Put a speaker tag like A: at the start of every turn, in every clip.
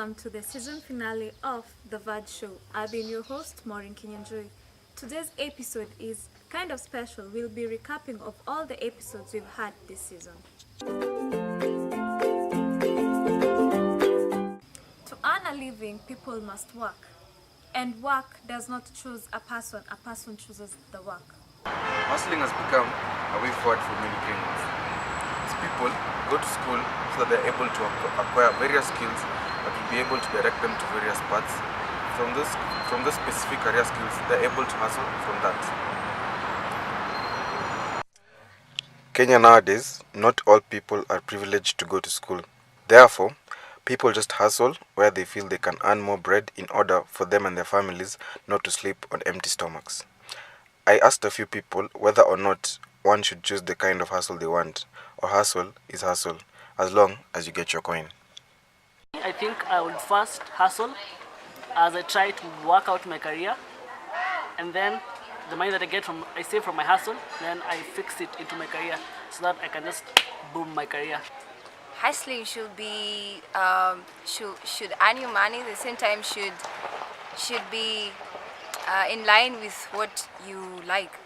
A: welcome to the season finale of The Vag Show. I've been your host, Maureen Kinyanjui. Today's episode is kind of special. We'll be recapping of all the episodes we've had this season. To earn a living, people must work. And work does not choose a person chooses the work.
B: Hustling has become a way forward for many Kenyans. As people go to school so that they're able to acquire various skills that will be able to direct them to various paths. From those specific career skills, they're able to hustle from that. Kenya nowadays, not all people are privileged to go to school. Therefore, people just hustle where they feel they can earn more bread in order for them and their families not to sleep on empty stomachs. I asked a few people whether or not one should choose the kind of hustle they want, or hustle is hustle, as long as you get your coin.
C: I think I would first hustle as I try to work out my career, and then the money that I save from my hustle, then I fix it into my career so that I can just boom my career.
D: Hustling should be should earn you money. At the same time should be in line with what you like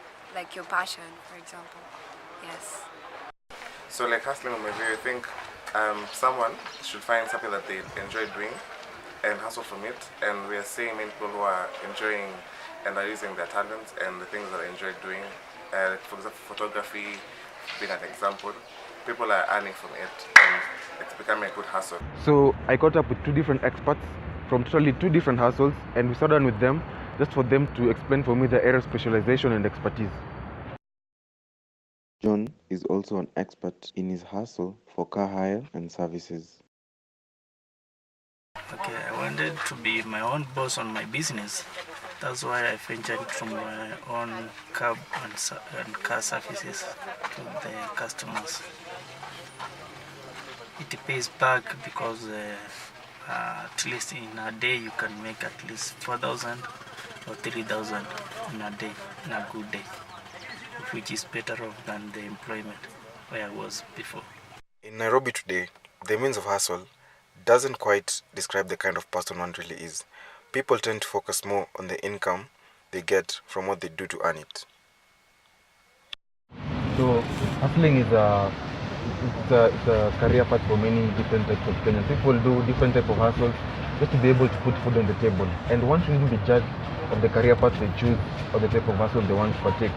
D: your passion, for example. Yes.
E: So like hustling on my view, I think someone should find something that they enjoy doing and hustle from it. And we are seeing many people who are enjoying and are using their talents and the things that they enjoy doing. For example, photography being an example. People are earning from it and it's becoming a good hustle.
B: So I caught up with two different experts from totally two different hustles, and we sat down with them just for them to explain for me their area of specialization and expertise.
F: John is also an expert in his hustle for car hire and services.
G: Okay, I wanted to be my own boss on my business. That's why I ventured from my own cab and car services to the customers. It pays back because at least in a day you can make at least 4,000 or 3,000 in a day, in a good day, which is better off than the employment where I was before.
B: In Nairobi today, the means of hustle doesn't quite describe the kind of person one really is. People tend to focus more on the income they get from what they do to earn it.
H: So hustling is it's a career path for many different types of Kenyans. People do different types of hustles just to be able to put food on the table. And one shouldn't be judged of the career path they choose or the type of hustle they want to partake.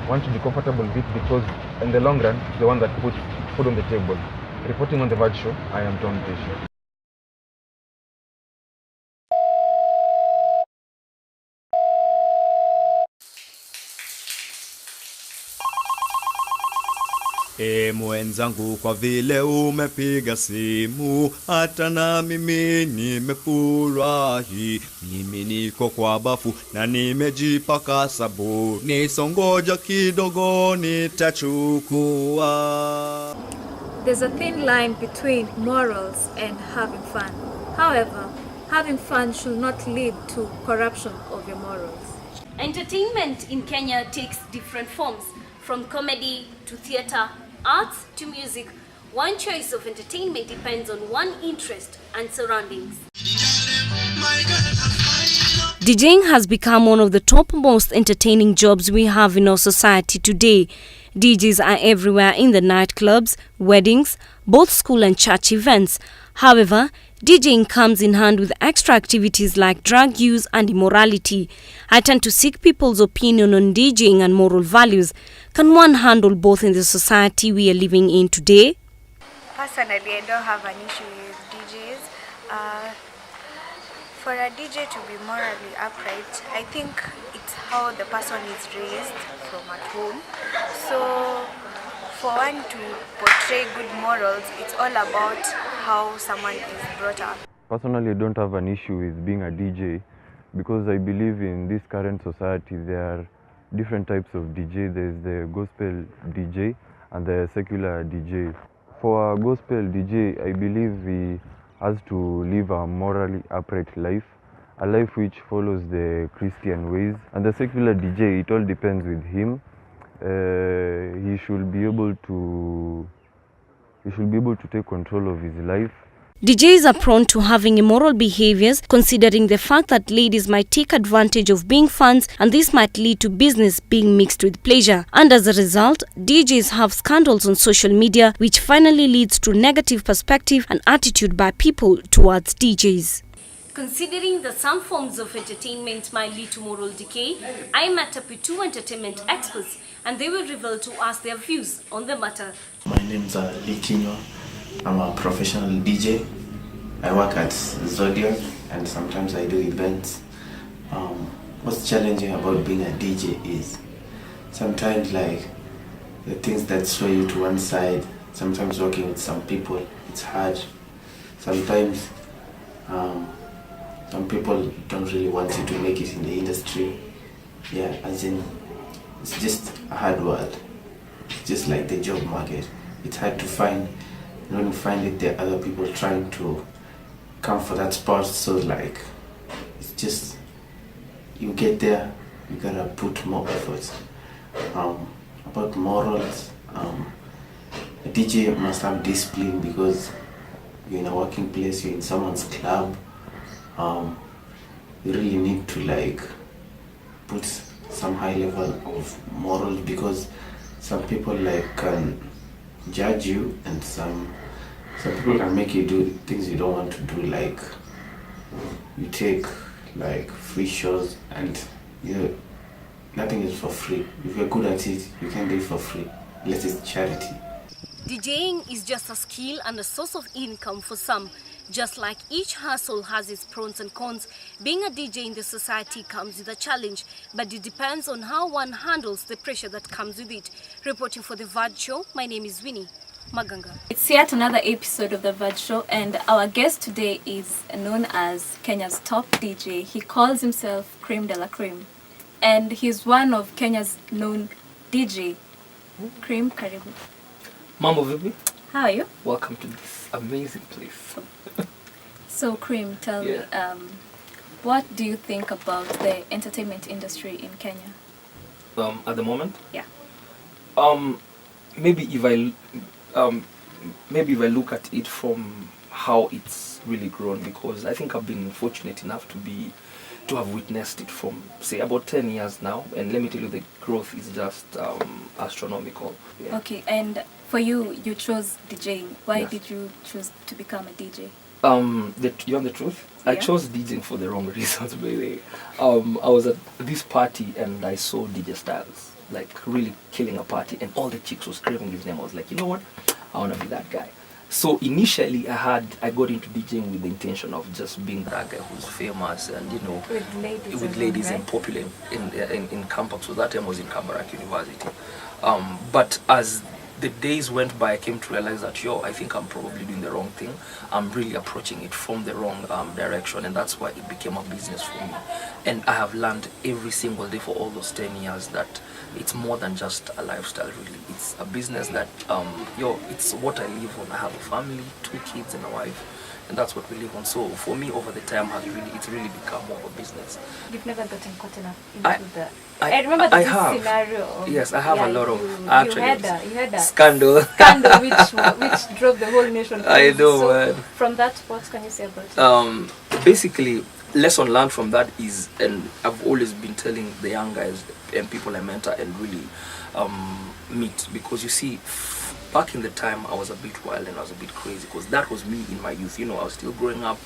H: One should be comfortable with it because in the long run, the one that puts food on the table. Reporting on The Vag Show, I am Tom Teshi.
I: Mwenzangu, kwa vile umepiga simu, hata na mimi nimefurahi. Mimi niko kwa bafu na nimejipaka sabuni, songoja kidogo nitachukua.
A: There's a thin line between morals and having fun. However, having fun should not lead to corruption of your morals.
J: Entertainment in Kenya takes different forms, from comedy to theater, arts to music. One choice of entertainment depends on one interest and surroundings.
K: DJing has become one of the top most entertaining jobs we have in our society today. DJs are everywhere in the nightclubs, weddings, both school and church events. However, DJing comes in hand with extra activities like drug use and immorality. I tend to seek people's opinion on DJing and moral values. Can one handle both in the society we are living in today?
D: Personally, I don't have an issue with DJs. For a DJ to be morally upright, I think it's how the person is raised from at home. So for one to portray good morals, it's all about how someone is brought up.
H: Personally, I don't have an issue with being a DJ because I believe in this current society there are different types of DJ. There's the gospel DJ and the secular DJ. For a gospel DJ, I believe he has to live a morally upright life, a life which follows the Christian ways. And the secular DJ, it all depends with him. He should be able to take control of his life.
K: DJs are prone to having immoral behaviors, considering the fact that ladies might take advantage of being fans, and this might lead to business being mixed with pleasure. And as a result, DJs have scandals on social media, which finally leads to negative perspective and attitude by people towards DJs.
J: Considering that some forms of entertainment might lead to moral decay, I met up with two entertainment experts and they will reveal to us their views on the matter.
L: My name's Lee Kinyo. I'm a professional DJ. I work at Zodiac and sometimes I do events. What's challenging about being a DJ is sometimes like the things that sway you to one side, sometimes working with some people, it's hard. Sometimes some people don't really want you to make it in the industry. Yeah, as in, it's just a hard world. It's just like the job market. It's hard to find. And when you find it, there are other people trying to come for that spot. So like, it's just, you get there, you gotta put more effort. About morals, a DJ must have discipline because you're in a working place, you're in someone's club. You really need to like put some high level of morals because some people like can judge you and some people can make you do things you don't want to do, like you take like free shows and nothing is for free. If you're good at it, you can do it for free unless it's charity.
J: DJing is just a skill and a source of income for some. Just like each hustle has its pros and cons, being a DJ in the society comes with a challenge, but it depends on how one handles the pressure that comes with it. Reporting for The Verge Show, my name is Winnie Maganga.
A: It's yet another episode of The Verge Show, and our guest today is known as Kenya's top DJ. He calls himself Cream de la Cream, and he's one of Kenya's known DJ. Cream, karibu.
M: Mambo vipi?
A: How are you?
M: Welcome to this amazing place.
A: So Cream, tell me, what do you think about the entertainment industry in Kenya?
M: At the moment?
A: Yeah.
M: Maybe if I look at it from how it's really grown, because I think I've been fortunate enough to have witnessed it from, say, about 10 years now, and let me tell you, the growth is just astronomical. Yeah.
A: Okay, and for you chose DJing. Why
M: Yes.
A: did you choose to become a DJ?
M: You want the truth? I
A: Yeah.
M: chose DJing for the wrong reasons, by the way. I was at this party and I saw DJ Styles, like really killing a party, and all the chicks were screaming his name. I was like, you know what? I want to be that guy. So initially I got into DJing with the intention of just being that guy who's famous and with ladies and popular in campus. So that time I was in Kabarak University. But as the days went by, I came to realize that I think I'm probably doing the wrong thing. I'm really approaching it from the wrong direction, and that's why it became a business for me. And I have learned every single day for all those 10 years that it's more than just a lifestyle, really. It's a business that, it's what I live on. I have a family, 2 kids and a wife, and that's what we live on. So for me, over the time, it's really become more of a business.
A: You've never gotten caught enough into the...
M: I
A: remember
M: I
A: this
M: have.
A: scenario. Of,
M: Yes, I have a lot of
A: you
M: actually
A: had a
M: scandal.
A: Scandal which drove the whole nation.
M: I know,
A: so
M: man.
A: From that, what can you say about it?
M: Basically, lesson learned from that is, and I've always been telling the young guys and people I mentor and really meet, because you see, back in the time I was a bit wild and I was a bit crazy, because that was me in my youth. I was still growing up,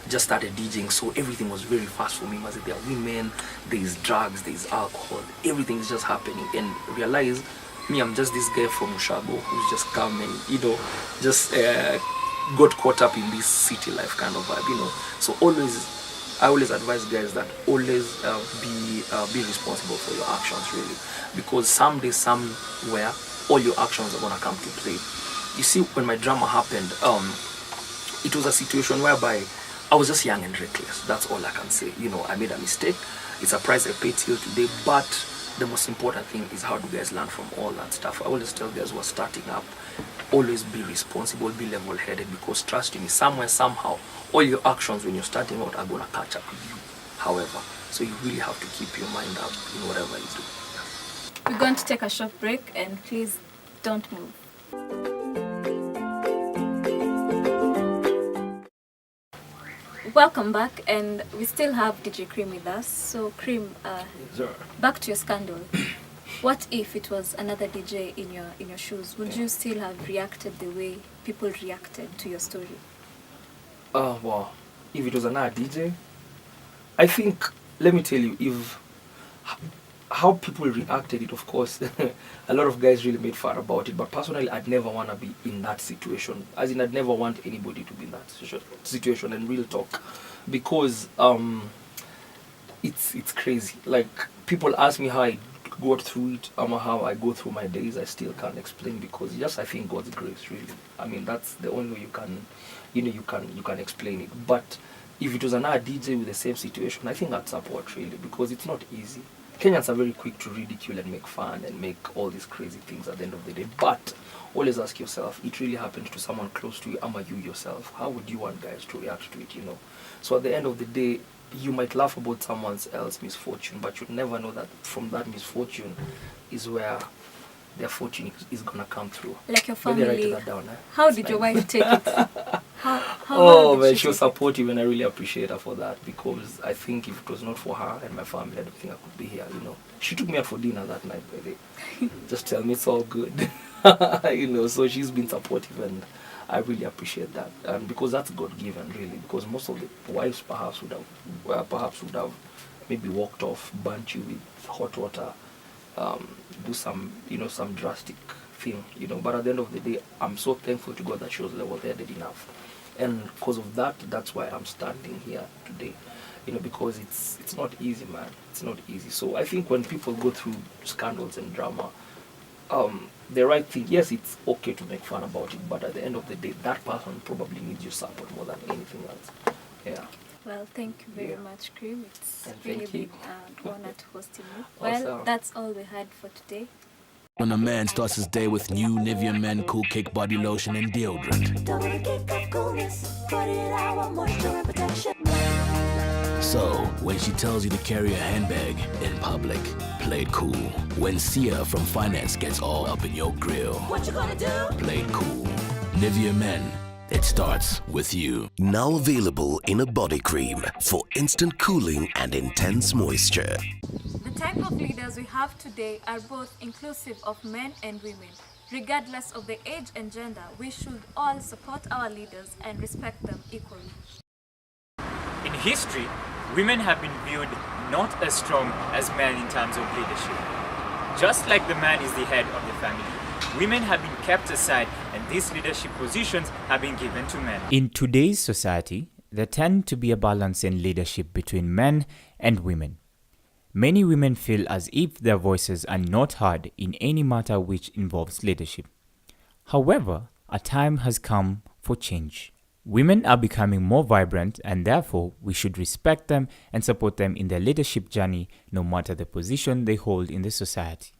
M: just started DJing, so everything was very fast for me. There are women, there's drugs, there's alcohol, everything's just happening, and realize me, I'm just this guy from Ushago who's just come and just got caught up in this city life kind of vibe, So I always advise guys that always be responsible for your actions, really, because someday, somewhere, all your actions are gonna come to play. You see, when my drama happened, it was a situation whereby I was just young and reckless. That's all I can say. I made a mistake. It's a price I pay till today, but the most important thing is how do guys learn from all that stuff. I always tell guys who are starting up, always be responsible, be level-headed, because trust me, somewhere, somehow, all your actions when you're starting out are gonna catch up with you. However, so you really have to keep your mind up in whatever you do.
A: We're going to take a short break, and please don't move. Welcome back, and we still have DJ Cream with us. So, Cream, back to your scandal. What if it was another DJ in your shoes? Would you still have reacted the way people reacted to your story?
M: Well, if it was another DJ, I think, let me tell you, if how people reacted it, of course, a lot of guys really made fun about it, but personally, I'd never want to be in that situation. As in, I'd never want anybody to be in that situation, and real talk, because it's crazy. Like, people ask me how I got through it, how I go through my days. I still can't explain, because just I think God's grace, really. I mean, that's the only way you can, you can explain it. But if it was another DJ with the same situation, I think I'd support, really, because it's not easy. Kenyans are very quick to ridicule and make fun and make all these crazy things at the end of the day. But always ask yourself, it really happened to someone close to you, you yourself. How would you want guys to react to it, So at the end of the day, you might laugh about someone else's misfortune, but you'd never know that from that misfortune is where their fortune is going to come through.
A: Like your family.
M: Maybe write that down,
A: How did your wife take it?
M: How man, she was supportive, and I really appreciate her for that, because I think if it was not for her and my family, I don't think I could be here, She took me out for dinner that night, by the way. Just tell me it's all good. So she's been supportive, and I really appreciate that. And because that's God-given, really, because most of the wives perhaps would have maybe walked off, burnt you with hot water, do some, some drastic thing, But at the end of the day, I'm so thankful to God that she was level-headed enough. And because of that, that's why I'm standing here today, because it's not easy, man. It's not easy. So I think when people go through scandals and drama, the right thing, yes, it's okay to make fun about it, but at the end of the day, that person probably needs your support more than anything else. Yeah.
A: Well, thank you very much, Cream. It's really been an honor to host you.
M: Awesome.
A: Well, that's all we had for today.
N: When a man starts his day with new Nivea Men Cool Kick Body Lotion and Deodorant.
O: Double the kick of coolness, 48-hour moisture and protection.
N: So, when she tells you to carry a handbag in public, play it cool. When Sia from finance gets all up in your grill,
O: What you gonna do?
N: play it cool. Nivea Men, it starts with you.
P: Now available in a body cream for instant cooling and intense moisture.
A: The type of leaders we have today are both inclusive of men and women. Regardless of the age and gender, we should all support our leaders and respect them equally.
Q: In history, women have been viewed not as strong as men in terms of leadership. Just like the man is the head of the family, women have been kept aside and these leadership positions have been given to men.
R: In today's society, there tends to be a balance in leadership between men and women. Many women feel as if their voices are not heard in any matter which involves leadership. However, a time has come for change. Women are becoming more vibrant, and therefore we should respect them and support them in their leadership journey, no matter the position they hold in the society.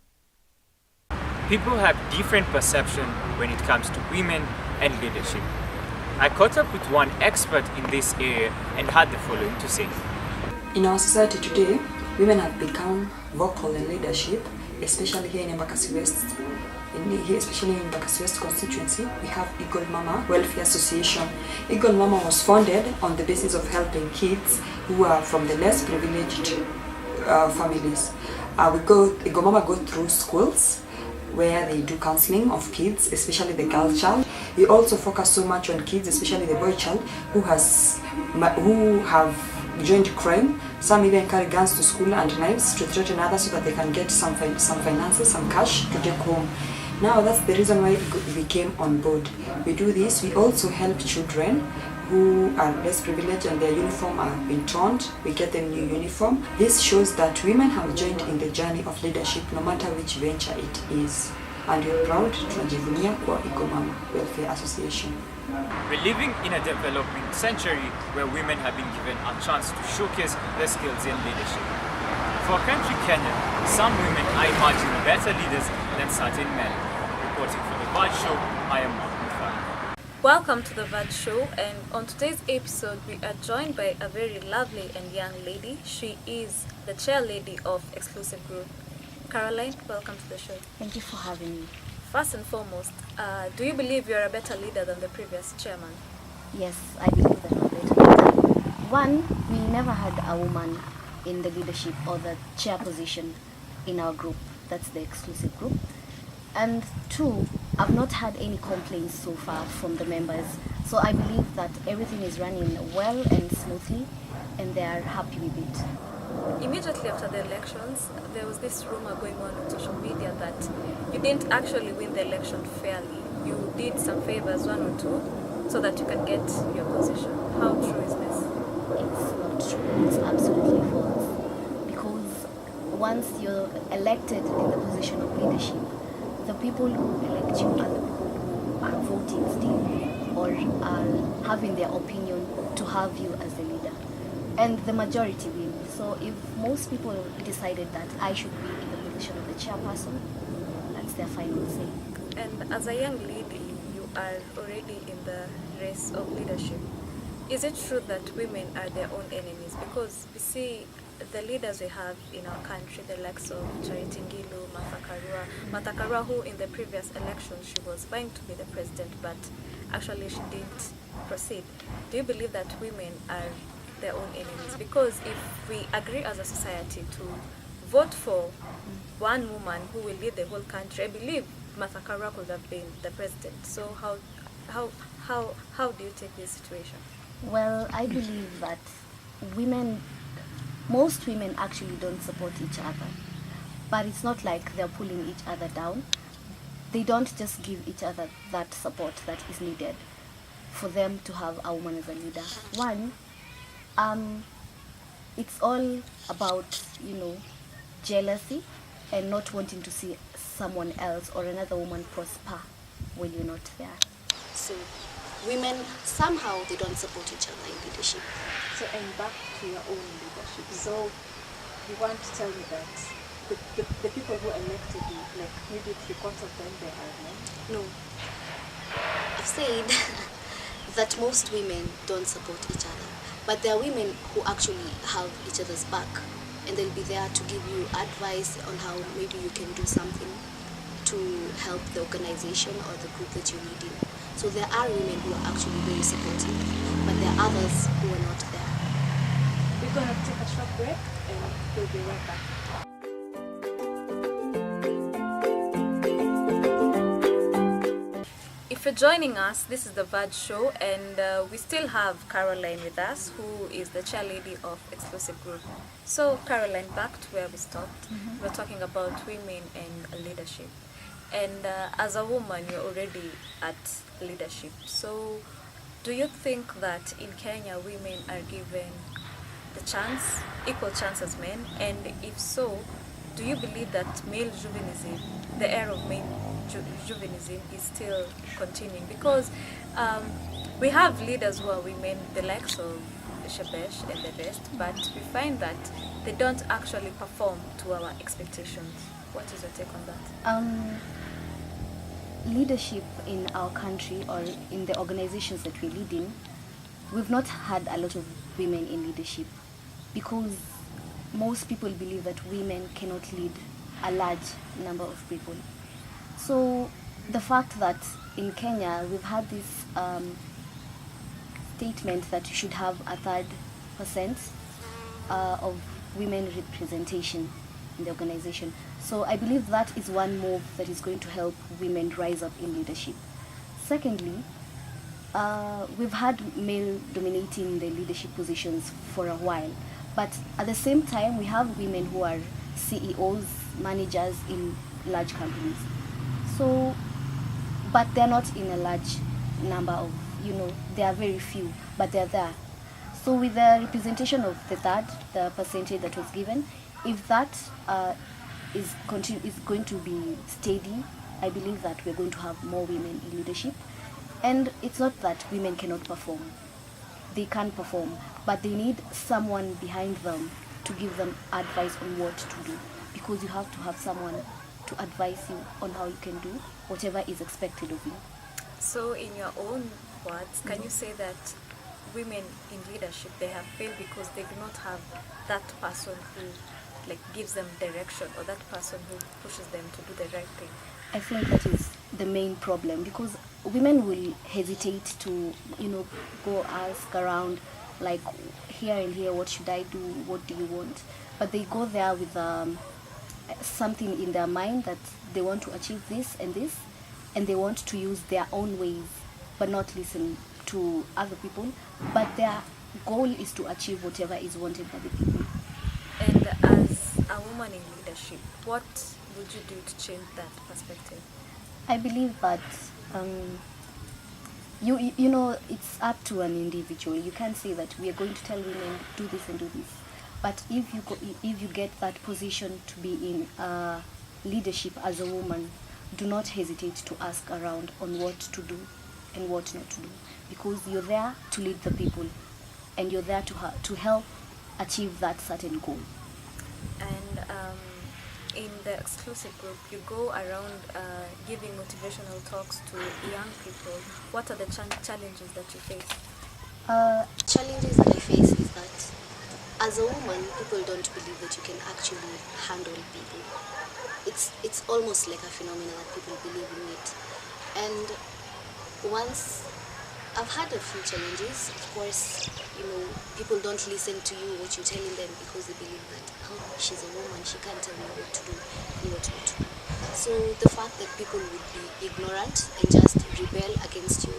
Q: People have different perception when it comes to women and leadership. I caught up with one expert in this area and had the following to say.
S: In our society today, women have become vocal in leadership, especially here in Embakasi West. Especially in Embakasi West constituency, we have Eagle Mama Welfare Association. Eagle Mama was founded on the basis of helping kids who are from the less privileged families. Eagle Mama go through schools where they do counseling of kids, especially the girl child. We also focus so much on kids, especially the boy child, who have joined crime. Some even carry guns to school and knives to threaten others so that they can get some finances, some cash to take home. Now that's the reason why we came on board. We do this. We also help children who are less privileged and their uniform are been torn. We get them new uniform. This shows that women have joined in the journey of leadership no matter which venture it is. And we're proud to tunajivunia kwa Eagle Mama Welfare Association.
Q: We're living in a developing century where women have been given a chance to showcase their skills in leadership. For our country, Kenya, some women are emerging better leaders than certain men. Reporting for The Vag Show, I am Mark Mufan.
A: Welcome to The Vag Show, and on today's episode we are joined by a very lovely and young lady. She is the chair lady of Exclusive Group. Caroline, welcome to the show.
T: Thank you for having me.
A: First and foremost, do you believe you're a better leader than the previous chairman?
T: Yes, I believe that I'm a better leader. One, we never had a woman in the leadership or the chair position in our group. That's the exclusive group. And two, I've not had any complaints so far from the members. So I believe that everything is running well and smoothly, and they are happy with it.
A: Immediately after the elections, there was this rumor going on social media that you didn't actually win the election fairly. You did some favors, one or two, so that you can get your position. How true is this?
T: It's not true. It's absolutely false. Because once you're elected in the position of leadership, the people who elect you are the people who are voting still or are having their opinion to have you as the leader. And the majority win. So if most people decided that I should be in the position of the chairperson, that's their final say.
A: And as a young lady, you are already in the race of leadership. Is it true that women are their own enemies? Because we see the leaders we have in our country, the likes of Charity Ngilu, Martha Karua, who in the previous election she was vying to be the president, but actually she didn't proceed. Do you believe that women are their own enemies? Because if we agree as a society to vote for one woman who will lead the whole country, I believe Martha Karua could have been the president. So how do you take this situation?
T: Well, I believe that most women actually don't support each other. But it's not like they're pulling each other down. They don't just give each other that support that is needed for them to have a woman as a leader. One, it's all about, jealousy and not wanting to see someone else or another woman prosper when you're not there.
U: So women, somehow they don't support each other in leadership.
V: So, and back to your own leadership. So you want to tell me that the people who elected you, like maybe 3/4 of them, they are men?
U: No. I've said that most women don't support each other. But there are women who actually have each other's back, and they'll be there to give you advice on how maybe you can do something to help the organization or the group that you're leading. So there are women who are actually very supportive, but there are others who are not there.
V: We're going to take a short break and we'll be right back.
A: If you're joining us, this is the Verge Show, and we still have Caroline with us, who is the chairlady of Exclusive Group. So, Caroline, back to where we stopped. We're talking about women and leadership. And as a woman, you're already at leadership. So, do you think that in Kenya, women are given the chance, equal chance as men? And if so, do you believe that male chauvinism, the era of male chauvinism, is still continuing? Because we have leaders who are women, the likes of Shebesh and the rest, but we find that they don't actually perform to our expectations. What is your take on that?
T: Leadership in our country or in the organizations that we lead in, we've not had a lot of women in leadership because most people believe that women cannot lead a large number of people. So the fact that in Kenya we've had this statement that you should have a 3% of women representation in the organization. So I believe that is one move that is going to help women rise up in leadership. Secondly, we've had male dominating the leadership positions for a while, but at the same time we have women who are CEOs, managers in large companies. So, but they're not in a large number of, they are very few, but they're there. So with the representation of the percentage that was given, if that is going to be steady, I believe that we're going to have more women in leadership. And it's not that women cannot perform. They can perform, but they need someone behind them to give them advice on what to do, because you have to have someone to advise you on how you can do whatever is expected of you.
A: So in your own words, can you say that women in leadership, they have failed because they do not have that person who gives them direction, or that person who pushes them to do the right thing?
T: I think that is the main problem, because women will hesitate to, go ask around like here and here, what should I do, what do you want? But they go there with something in their mind that they want to achieve this, and they want to use their own ways, but not listen to other people. But their goal is to achieve whatever is wanted by the people.
A: And as a woman in leadership, what would you do to change that perspective?
T: I believe that you know, it's up to an individual. You can't say that we are going to tell women do this and do this. But if you get that position to be in leadership as a woman, do not hesitate to ask around on what to do and what not to do, because you're there to lead the people, and you're there to help achieve that certain goal.
A: And in the exclusive group, you go around giving motivational talks to young people. What are the challenges that you face?
U: Challenges that I face is that as a woman, people don't believe that you can actually handle people. It's almost like a phenomenon that people believe in it. And once I've had a few challenges, of course, you know, people don't listen to you, what you're telling them, because they believe that, oh, she's a woman, she can't tell me what to do and what not to do. So the fact that people would be ignorant and just rebel against your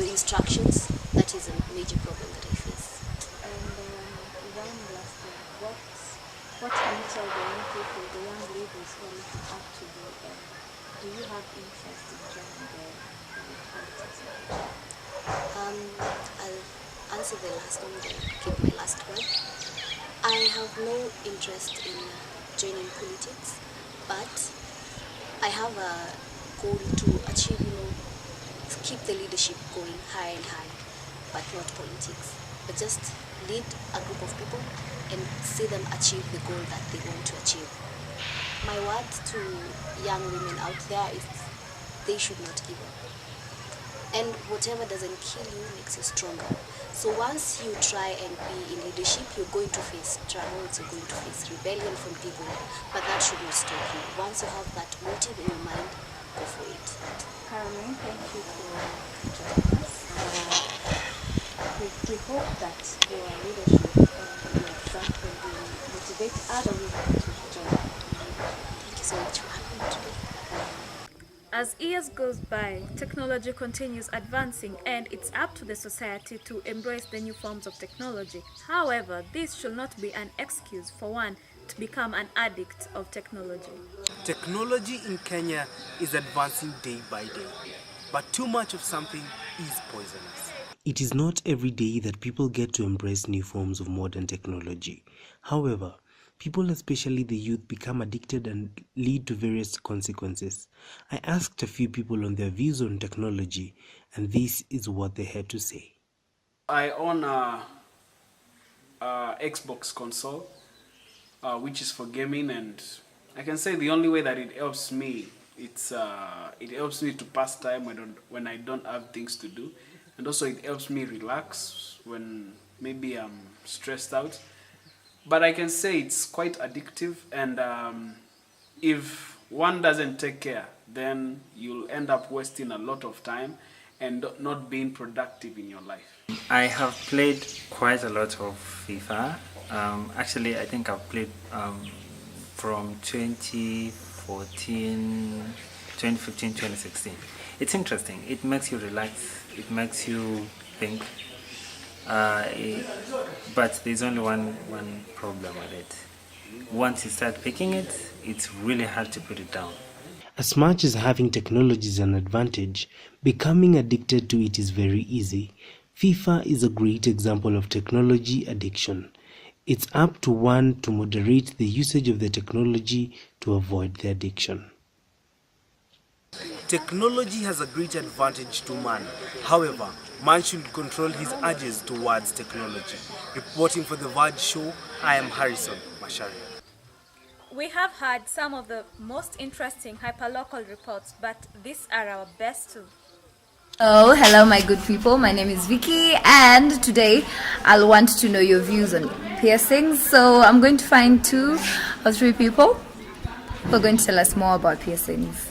U: instructions, that is a major problem that I face.
V: One last thing, what can you tell the young people, the young ladies who are looking up to you, and do you have interest in joining the politics?
U: I'll answer the last one, then keep my last word. I have no interest in joining politics, but I have a goal to achieve, you know, to keep the leadership going high and high, but not politics, but just lead a group of people and see them achieve the goal that they want to achieve. My word to young women out there is they should not give up. And whatever doesn't kill you makes you stronger. So once you try and be in leadership, you're going to face troubles, you're going to face rebellion from people, but that should not stop you. Once you have that motive in your mind, go for it.
V: Caroline, thank you for joining us. We hope that your leadership and your example will motivate other women to join.
U: Thank you so much for having me today.
A: As years goes by, technology continues advancing, and it's up to the society to embrace the new forms of technology. However, this should not be an excuse for one to become an addict of technology.
C: Technology in Kenya is advancing day by day, but too much of something is poisonous.
E: It is not every day that people get to embrace new forms of modern technology. However, people, especially the youth, become addicted and lead to various consequences. I asked a few people on their views on technology, and this is what they had to say.
W: I own a Xbox console, which is for gaming, and I can say the only way that it helps me, it helps me to pass time when I don't have things to do, and also it helps me relax when maybe I'm stressed out. But I can say it's quite addictive, and if one doesn't take care, then you'll end up wasting a lot of time and not being productive in your life.
X: I have played quite a lot of FIFA. Actually, I think I've played from 2014, 2015, 2016. It's interesting. It makes you relax. It makes you think. But there's only one problem with it. Once you start picking it, it's really hard to put it down.
E: As much as having technology is an advantage, becoming addicted to it is very easy. FIFA is a great example of technology addiction. It's up to one to moderate the usage of the technology to avoid the addiction.
C: Technology has a great advantage to man. However, man should control his urges towards technology. Reporting for The Verge Show, I am Harrison Masharia.
A: We have had some of the most interesting hyperlocal reports, but these are our best two.
Y: Oh, hello my good people. My name is Vicky, and today I'll want to know your views on piercings. So I'm going to find 2 or 3 people who are going to tell us more about piercings.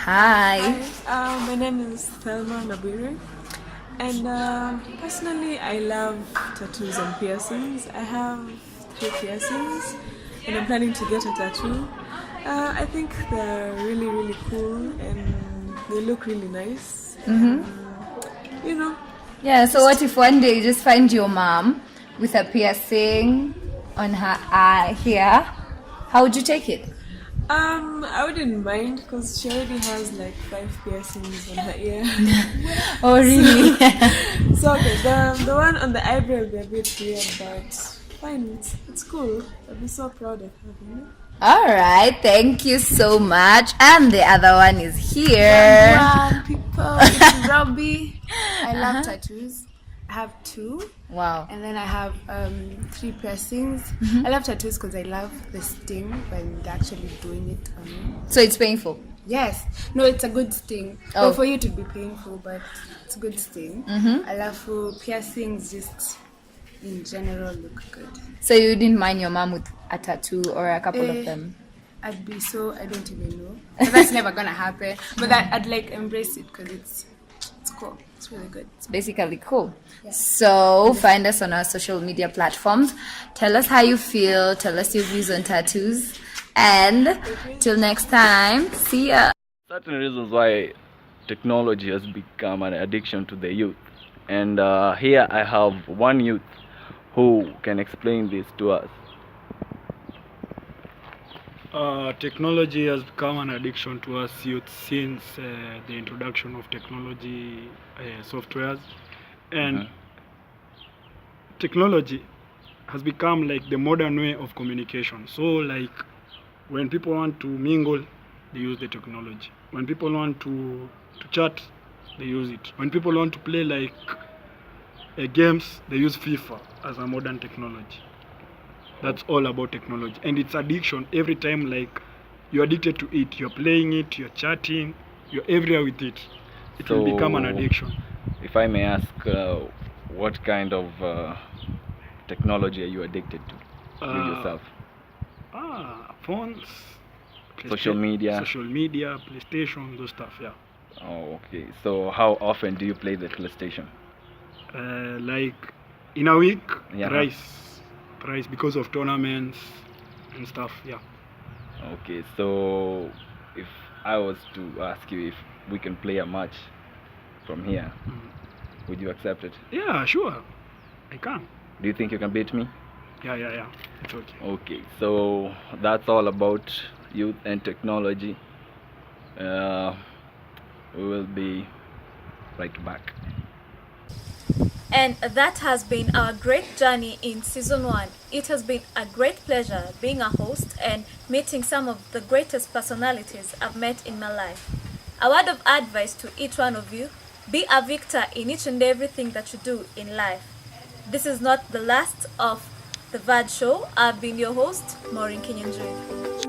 Y: Hi.
Z: My name is Thelma Nabiri.
B: And personally, I love tattoos and piercings. I have 3 piercings, and I'm planning to get a tattoo. I think they're really, really cool, and they look really nice. You know.
Y: Yeah, so what if one day you just find your mom with a piercing on her eye here? How would you take it?
B: I wouldn't mind because she already has like 5 piercings on her ear.
Y: Oh, really?
B: So okay, the one on the eyebrow will be a bit weird, but fine, it's cool. I'll be so proud of having it.
Y: All right, thank you so much. And the other one is here.
D: Wow, people, it's Robbie. I love tattoos. I have 2.
Y: Wow.
D: And then I have 3 piercings. I love tattoos because I love the sting when they're actually doing it on me.
Y: So it's painful?
D: Yes. No, it's a good sting.
Y: Oh.
D: Well, for you to be painful, but it's a good sting. I love piercings just in general look good.
Y: So you didn't mind your mom with a tattoo or a couple of them?
D: I don't even know. But that's never gonna happen. But I'd like embrace it because it's cool. It's really good.
Y: It's basically cool. Yeah. So find us on our social media platforms. Tell us how you feel. Tell us your views on tattoos. And till next time, see ya.
F: Certain reasons why technology has become an addiction to the youth. And here I have one youth who can explain this to us.
G: Technology has become an addiction to us youth since the introduction of technology softwares, and technology has become like the modern way of communication. So like when people want to mingle, they use the technology. When people want to chat, they use it. When people want to play like games, they use FIFA as a modern technology. That's all about technology, and it's addiction. Every time like you're addicted to it, you're playing it, you're chatting, you're everywhere with it. It will become an addiction.
F: If I may ask, what kind of technology are you addicted to you yourself?
G: Phones,
F: social media,
G: PlayStation, those stuff, yeah.
F: Oh, okay. So how often do you play the PlayStation?
G: Like in a week, price because of tournaments and stuff, yeah.
F: Okay, so if I was to ask you if we can play a match from here, would you accept it?
G: Yeah, sure, I can.
F: Do you think you can beat me?
G: Yeah, it's okay.
F: Okay, so that's all about youth and technology. We will be right back.
A: And that has been our great journey in season 1. It has been a great pleasure being a host and meeting some of the greatest personalities I've met in my life. A word of advice to each one of you: be a victor in each and everything that you do in life. This is not the last of The Vad Show. I've been your host, Maureen Kinyanjui.